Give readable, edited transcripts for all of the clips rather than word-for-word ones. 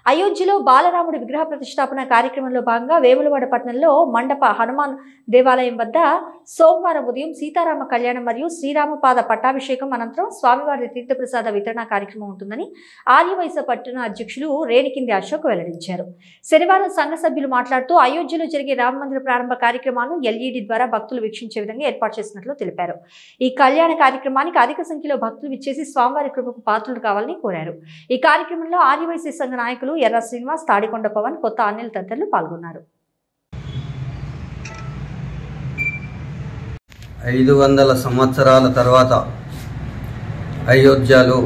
అయోధ్యలో బాలరాముడి విగ్రహ ప్రతిష్టాపన కార్యక్రమంలో భాగంగా వేములవాడ పట్టణంలో మండప హనుమాన్ దేవాలయం వద్ద సోమవారం ఉదయం సీతారామ కళ్యాణం మరియు శ్రీరామపాద పట్టాభిషేకం అనంతరం స్వామివారి తీర్థప్రసాద వితరణ కార్యక్రమం ఉంటుందని ఆర్యవైశ్య పట్టణ అధ్యక్షులు రేణికింది అశోక్ వెల్లడించారు. శనివారం సంఘ సభ్యులు మాట్లాడుతూ అయోధ్యలో జరిగే రామ మందిర ప్రారంభ కార్యక్రమాలను ఎల్ఈడి ద్వారా భక్తులు వీక్షించే విధంగా ఏర్పాటు చేసినట్లు తెలిపారు. ఈ కళ్యాణ కార్యక్రమానికి అధిక సంఖ్యలో భక్తులు విచ్చేసి స్వామివారి కృపకు పాత్రలు కావాలని కోరారు. ఈ కార్యక్రమంలో ఆర్యవైశ్య సంఘ నాయకులు ఎర్ర శ్రీనివాస్, తాడికొండ పవన్, కొత్త అనిల్ తదితరులు పాల్గొన్నారు. 500 సంవత్సరాల తర్వాత అయోధ్యలో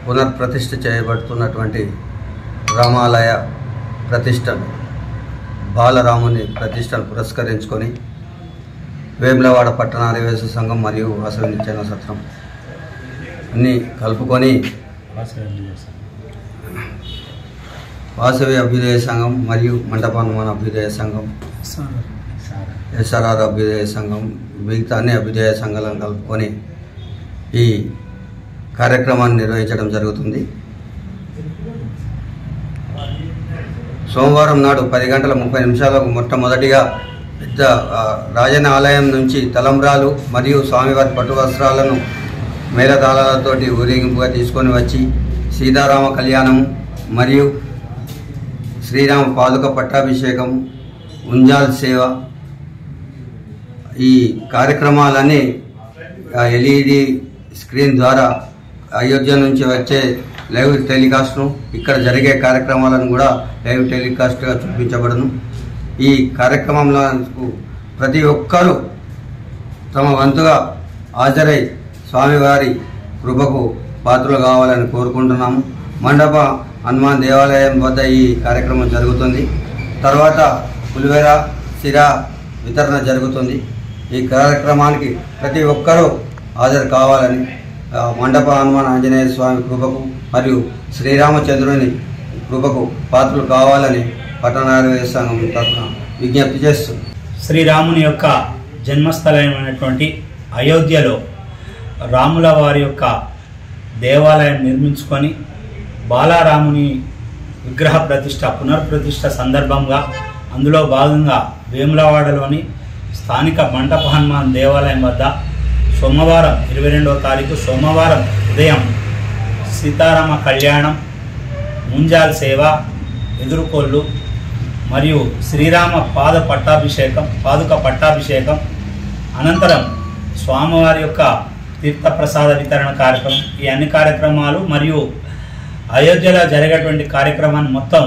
పునర్ప్రతిష్ఠ చేయబడుతున్నటువంటి రామాలయ ప్రతిష్టను బాలరాముని ప్రతిష్టను పురస్కరించుకొని వేములవాడ పట్టణ ఆర్యవైశ్య సంఘం మరియు వాసవి నిత్యాన సత్రం అన్నీ కలుపుకొని వాసవి అభ్యుదయ సంఘం మరియు మండప హనుమాన్ అభ్యుదయ సంఘం, ఎస్ఆర్ఆర్ అభ్యుదయ సంఘం, మిగతా అన్ని అభ్యుదయ సంఘాలను కలుపుకొని ఈ కార్యక్రమాన్ని నిర్వహించడం జరుగుతుంది. సోమవారం నాడు 10:30 మొట్టమొదటిగా పెద్ద రాజన్న ఆలయం నుంచి తలంబ్రాలు మరియు స్వామివారి పట్టు వస్త్రాలను మేళతాళాలతోటి ఊరేగింపుగా తీసుకొని వచ్చి సీతారామ కళ్యాణం మరియు శ్రీరామ పాదుక పట్టాభిషేకం, ఉంజాల్ సేవ, ఈ కార్యక్రమాలన్నీ ఎల్ఈడి స్క్రీన్ ద్వారా అయోధ్య నుంచి వచ్చే లైవ్ టెలికాస్ట్ను, ఇక్కడ జరిగే కార్యక్రమాలను కూడా లైవ్ టెలికాస్ట్గా చూపించబడును. ఈ కార్యక్రమంలో ప్రతి ఒక్కరూ తమ వంతుగా హాజరై స్వామివారి కృపకు పాత్రలు కావాలని కోరుకుంటున్నాము. మండప హనుమాన్ దేవాలయం వద్ద ఈ కార్యక్రమం జరుగుతుంది. తర్వాత పులివేర సిరా వితరణ జరుగుతుంది. ఈ కార్యక్రమానికి ప్రతి ఒక్కరూ హాజరు కావాలని మండప హనుమాన్ ఆంజనేయ స్వామి కృపకు మరియు శ్రీరామచంద్రుని కృపకు పాత్రలు కావాలని పట్టణ ఆర్యవైశ్య సంఘం తరఫున విజ్ఞప్తి చేస్తుంది. శ్రీరాముని యొక్క జన్మస్థలమైనటువంటి అయోధ్యలో రాముల వారి యొక్క దేవాలయం నిర్మించుకొని బాలరాముని విగ్రహ ప్రతిష్ట పునర్ప్రతిష్ట సందర్భంగా అందులో భాగంగా వేములవాడలోని స్థానిక మండప హనుమాన్ దేవాలయం వద్ద సోమవారం 22వ తారీఖు సోమవారం ఉదయం సీతారామ కళ్యాణం, ముంజాల్ సేవ, ఎదురుకోళ్ళు మరియు శ్రీరామ పాదుక పట్టాభిషేకం అనంతరం స్వామివారి యొక్క తీర్థప్రసాద వితరణ కార్యక్రమం, ఈ అన్ని కార్యక్రమాలు మరియు అయోధ్యలో జరిగేటువంటి కార్యక్రమాన్ని మొత్తం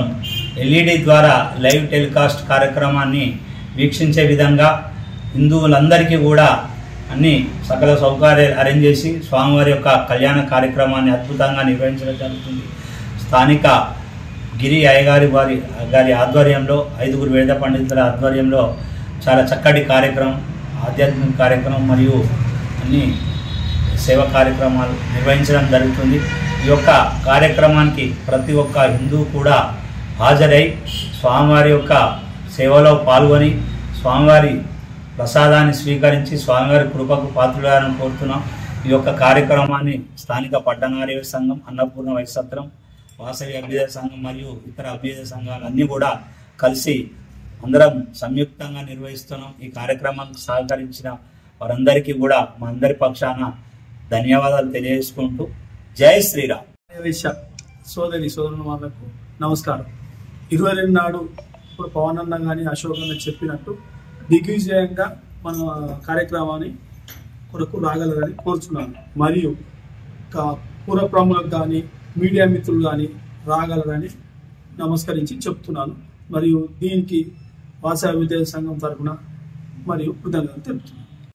ఎల్ఈడి ద్వారా లైవ్ టెలికాస్ట్ కార్యక్రమాన్ని వీక్షించే విధంగా హిందువులందరికీ కూడా అన్ని సకల సౌకర్యాలు అరేంజ్ చేసి స్వామివారి యొక్క కళ్యాణ కార్యక్రమాన్ని అద్భుతంగా నిర్వహించడం జరుగుతుంది. స్థానిక గిరి అయ్యగారి గారి ఆధ్వర్యంలో 5 వేద పండితుల ఆధ్వర్యంలో చాలా చక్కటి కార్యక్రమం, ఆధ్యాత్మిక కార్యక్రమం మరియు అన్ని సేవ కార్యక్రమాలు నిర్వహించడం జరుగుతుంది. ఈ యొక్క కార్యక్రమానికి ప్రతి ఒక్క హిందువు కూడా హాజరై స్వామివారి యొక్క సేవలో పాల్గొని స్వామివారి ప్రసాదాన్ని స్వీకరించి స్వామివారి కృపకు పాత్రులను కోరుతున్నాం. ఈ యొక్క కార్యక్రమాన్ని స్థానిక పట్టణ ఆర్యవైశ్య సంఘం, అన్నపూర్ణ వైశ్య సత్రం, వాసవి అభ్యుదయ సంఘం మరియు ఇతర అభ్యుదయ సంఘాలు అన్నీ కూడా కలిసి అందరం సంయుక్తంగా నిర్వహిస్తున్నాం. ఈ కార్యక్రమానికి సహకరించిన వారందరికీ కూడా మా అందరి పక్షాన ధన్యవాదాలు తెలియజేసుకుంటూ జై శ్రీరామ్. సోదరులకు నమస్కారం. 22 నాడు ఇప్పుడు పవన్ అన్న కానీ అశోక్ అన్న చెప్పినట్టు దిగ్విజయంగా మన కార్యక్రమాన్ని కొరకు రాగలరని కోరుచున్నాను. మరియు పూర్వ ప్రముఖులకు కానీ మీడియా మిత్రులు కానీ రాగలరని నమస్కరించి చెప్తున్నాను. మరియు దీనికి వాసవి అభ్యుదయ సంఘం తరఫున మరియు కృతజ్ఞతలు తెలుపుతున్నాను.